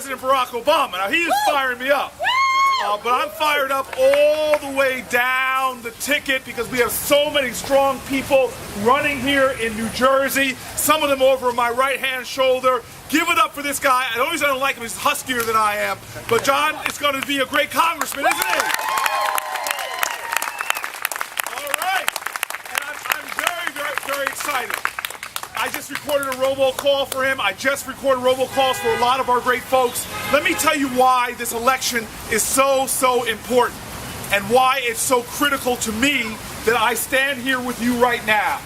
President Barack Obama. Now, he is firing me up. But I'm fired up all the way down the ticket because we have so many strong people running here in New Jersey, some of them over my right-hand shoulder. Give it up for this guy. The only reason I don't like him is he's huskier than I am. But John is going to be a great congressman, isn't he? All right. And I'm very, very, very excited. I just recorded a robocall for him. I just recorded robocalls for a lot of our great folks. Let me tell you why this election is so, so important and why it's so critical to me that I stand here with you right now.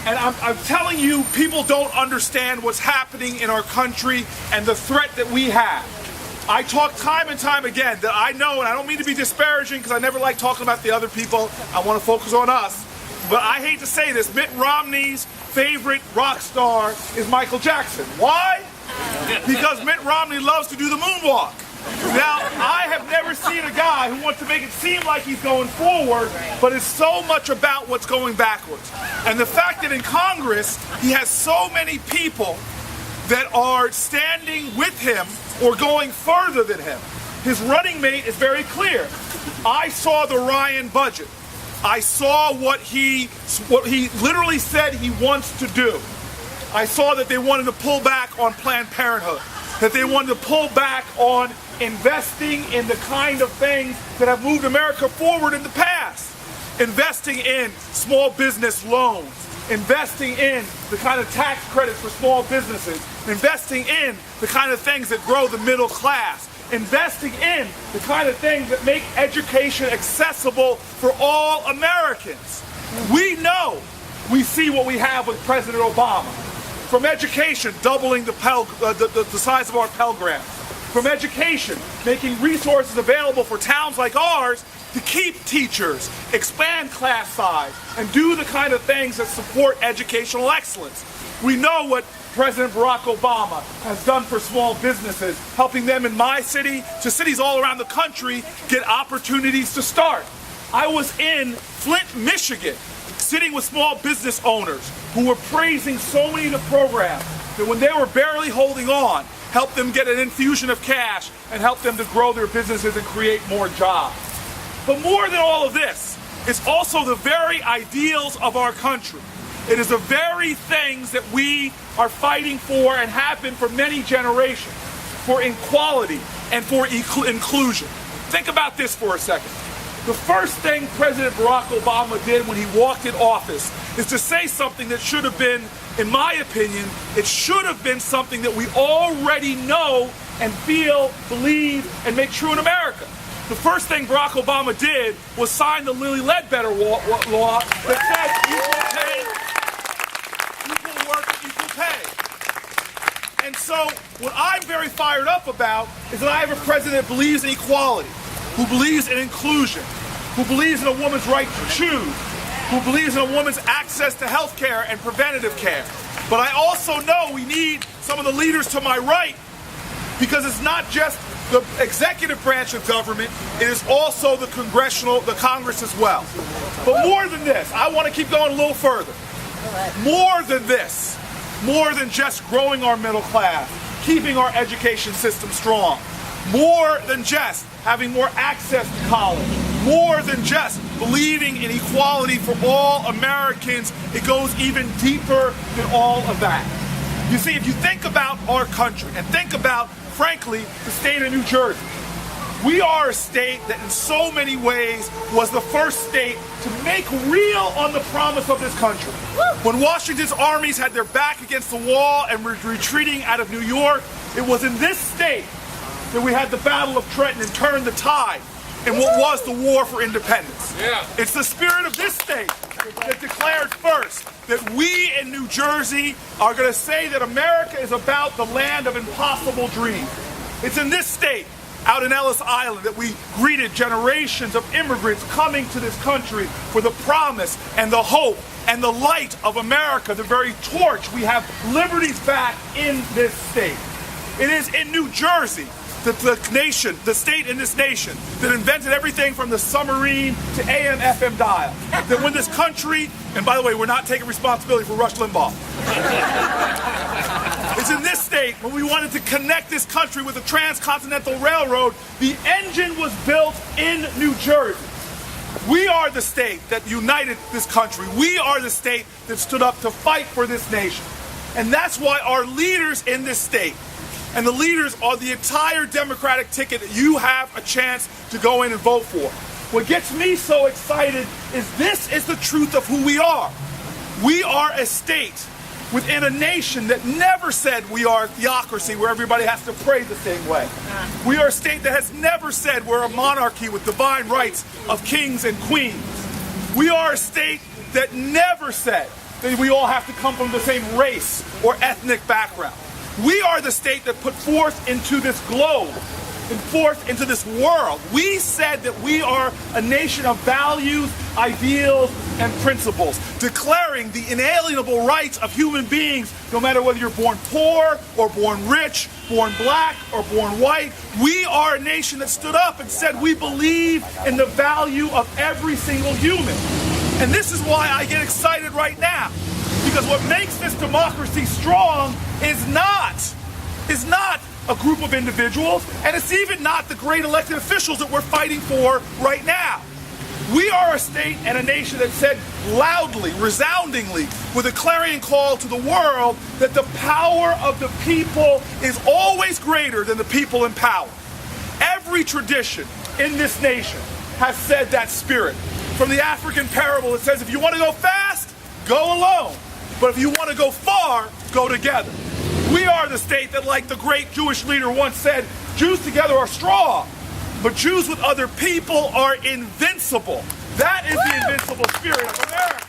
And I'm telling you, people don't understand what's happening in our country and the threat that we have. I talk time and time again that I know, and I don't mean to be disparaging because I never like talking about the other people. I want to focus on us. But I hate to say this, Mitt Romney's favorite rock star is Michael Jackson. Why? Because Mitt Romney loves to do the moonwalk. Now, I have never seen a guy who wants to make it seem like he's going forward, but it's so much about what's going backwards. And the fact that in Congress, he has so many people that are standing with him or going further than him. His running mate is very clear. I saw the Ryan budget. I saw what he literally said he wants to do. I saw that they wanted to pull back on Planned Parenthood, that they wanted to pull back on investing in the kind of things that have moved America forward in the past. Investing in small business loans, investing in the kind of tax credits for small businesses, investing in the kind of things that grow the middle class, investing in the kind of things that make education accessible for all Americans. We know, we see what we have with President Obama. From education, doubling the size of our Pell Grant. From education, making resources available for towns like ours to keep teachers, expand class size, and do the kind of things that support educational excellence. We know what President Barack Obama has done for small businesses, helping them in my city to cities all around the country get opportunities to start. I was in Flint, Michigan, sitting with small business owners who were praising so many of the programs that when they were barely holding on, helped them get an infusion of cash and helped them to grow their businesses and create more jobs. But more than all of this, it's also the very ideals of our country. It is the very things that we are fighting for and have been for many generations, for equality and for inclusion. Think about this for a second. The first thing President Barack Obama did when he walked in office is to say something that should have been, in my opinion, it should have been something that we already know and feel, believe, and make true in America. The first thing Barack Obama did was sign the Lilly Ledbetter law that says equal work, equal pay. And so what I'm very fired up about is that I have a president that believes in equality, who believes in inclusion, who believes in a woman's right to choose, who believes in a woman's access to health care and preventative care. But I also know we need some of the leaders to my right, because it's not just the executive branch of government, it is also the Congress as well. But more than this, I want to keep going a little further. More than this, more than just growing our middle class, keeping our education system strong, more than just having more access to college, more than just believing in equality for all Americans, it goes even deeper than all of that. You see, if you think about our country and think about, frankly, the state of New Jersey, we are a state that in so many ways was the first state to make real on the promise of this country. When Washington's armies had their back against the wall and were retreating out of New York, it was in this state that we had the Battle of Trenton and turned the tide in what was the war for independence. It's the spirit of this state that declared first that we in New Jersey are going to say that America is about the land of impossible dreams. It's in this state, out in Ellis Island, that we greeted generations of immigrants coming to this country for the promise and the hope and the light of America, the very torch. We have liberties back in this state. It is in New Jersey that the state in this nation that invented everything from the submarine to AM, FM dial. That when this country, and by the way, we're not taking responsibility for Rush Limbaugh. It's in this state state, when we wanted to connect this country with a transcontinental railroad, the engine was built in New Jersey. We are the state that united this country. We are the state that stood up to fight for this nation. And that's why our leaders in this state, and the leaders are the entire Democratic ticket that you have a chance to go in and vote for. What gets me so excited is this is the truth of who we are. We are a state within a nation that never said we are a theocracy where everybody has to pray the same way. We are a state that has never said we're a monarchy with divine rights of kings and queens. We are a state that never said that we all have to come from the same race or ethnic background. We are the state that put forth into this globe and forth into this world. We said that we are a nation of values, ideals, and principles, declaring the inalienable rights of human beings, no matter whether you're born poor or born rich, born black or born white. We are a nation that stood up and said we believe in the value of every single human. And this is why I get excited right now, because what makes this democracy strong is not a group of individuals, and it's even not the great elected officials that we're fighting for right now. We are a state and a nation that said loudly, resoundingly, with a clarion call to the world that the power of the people is always greater than the people in power. Every tradition in this nation has said that spirit. From the African parable, it says if you want to go fast, go alone. But if you want to go far, go together. We are the state that, like the great Jewish leader once said, Jews together are strong, but Jews with other people are invincible. That is the invincible spirit of America.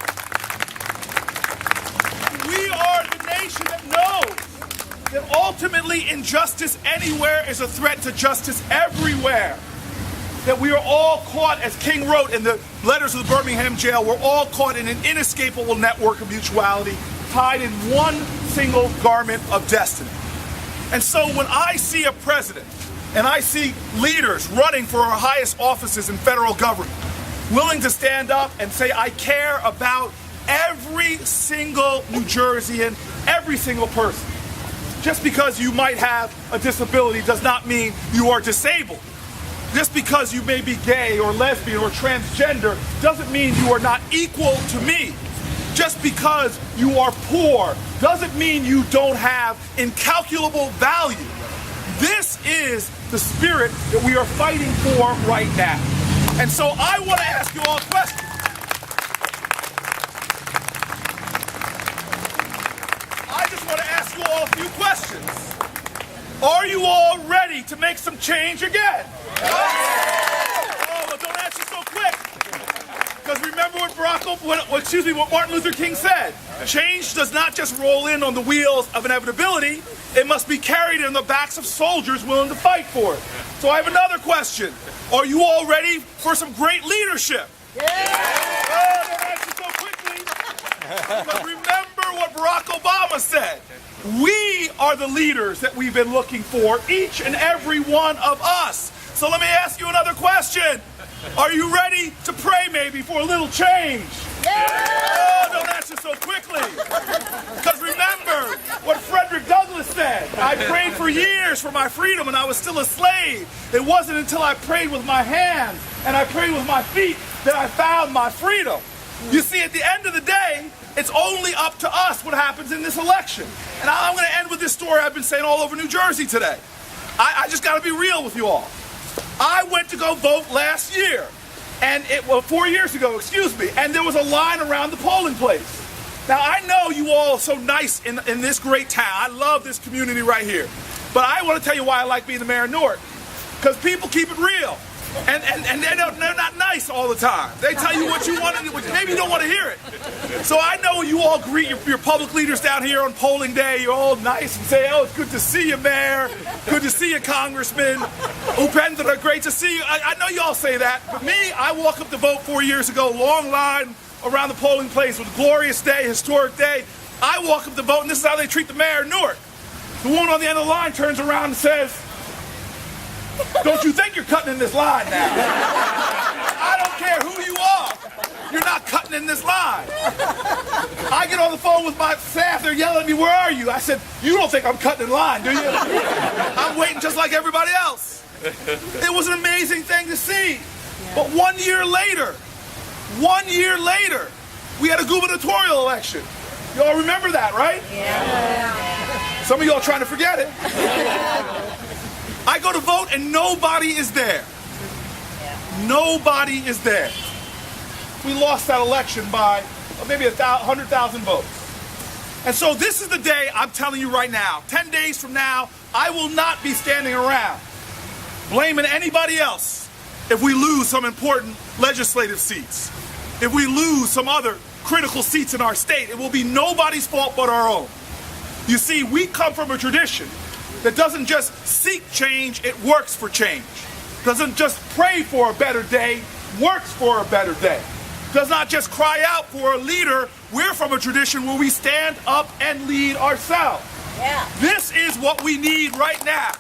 We are the nation that knows that ultimately injustice anywhere is a threat to justice everywhere. That we are all caught, as King wrote in the letters of the Birmingham jail, we're all caught in an inescapable network of mutuality, tied in one single garment of destiny. And so when I see a president and I see leaders running for our highest offices in federal government, willing to stand up and say, I care about every single New Jerseyan, every single person. Just because you might have a disability does not mean you are disabled. Just because you may be gay or lesbian or transgender doesn't mean you are not equal to me. Just because you are poor doesn't mean you don't have incalculable value. This is the spirit that we are fighting for right now. And so I want to ask you all a question. I just want to ask you all a few questions. Are you all ready to make some change again? Oh, well, don't answer so quick. Because remember what Martin Luther King said. Change does not just roll in on the wheels of inevitability. It must be carried in the backs of soldiers willing to fight for it. So I have another question. Are you all ready for some great leadership? Oh, don't answer so quickly. Because remember what Barack Obama said. We are the leaders that we've been looking for, each and every one of us. So let me ask you another question. Are you ready to pray maybe for a little change? Oh, don't answer so quickly. Because remember what Frederick Douglass said. I prayed for years for my freedom when I was still a slave. It wasn't until I prayed with my hands and I prayed with my feet that I found my freedom. You see, at the end of the day, it's only up to us what happens in this election. And I'm going to end with this story I've been saying all over New Jersey today. I just got to be real with you all. I went to go vote last year, and 4 years ago, excuse me, and there was a line around the polling place. Now, I know you all are so nice in this great town. I love this community right here. But I want to tell you why I like being the mayor of Newark. Because people keep it real. And they're not nice all the time. They tell you what you want to do, but maybe you don't want to hear it. So I know you all greet your public leaders down here on polling day. You're all nice and say, oh, it's good to see you, Mayor. Good to see you, Congressman. Upendra, great to see you. I know you all say that. But me, I walk up to vote 4 years ago, long line around the polling place. It was a glorious day, historic day. I walk up to vote, and this is how they treat the mayor of Newark. The woman on the end of the line turns around and says, don't you think you're cutting in this line now? I don't care who you are. You're not cutting in this line. I get on the phone with my staff. They're yelling at me, where are you? I said, you don't think I'm cutting in line, do you? I'm waiting just like everybody else. It was an amazing thing to see. But 1 year later, we had a gubernatorial election. Y'all remember that, right? Yeah. Some of y'all trying to forget it. I go to vote and nobody is there. Nobody is there. We lost that election by maybe 100,000 votes. And so this is the day I'm telling you right now, 10 days from now, I will not be standing around blaming anybody else if we lose some important legislative seats. If we lose some other critical seats in our state, it will be nobody's fault but our own. You see, we come from a tradition that doesn't just seek change, it works for change. Doesn't just pray for a better day, works for a better day. Does not just cry out for a leader. We're from a tradition where we stand up and lead ourselves. Yeah. This is what we need right now.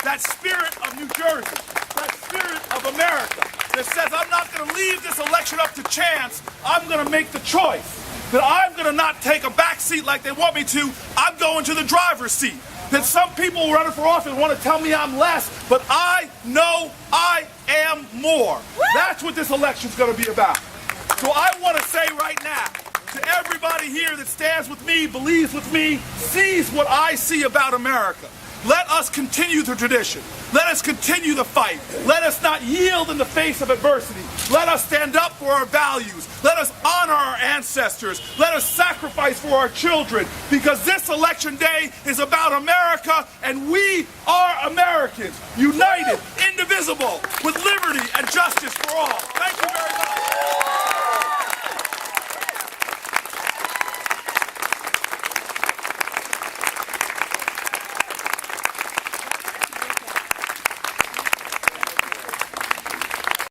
That spirit of New Jersey, that spirit of America that says, I'm not going to leave this election up to chance. I'm going to make the choice that I'm going to not take a back seat like they want me to. I'm going to the driver's seat. That some people running for office want to tell me I'm less, but I know I am more. That's what this election's going to be about. So I want to say right now to everybody here that stands with me, believes with me, sees what I see about America. Let us continue the tradition. Let us continue the fight. Let us not yield in the face of adversity. Let us stand up for our values. Let us honor our ancestors. Let us sacrifice for our children, because this election day is about America, and we are Americans, united, indivisible, with liberty and justice for all. Thank you very much.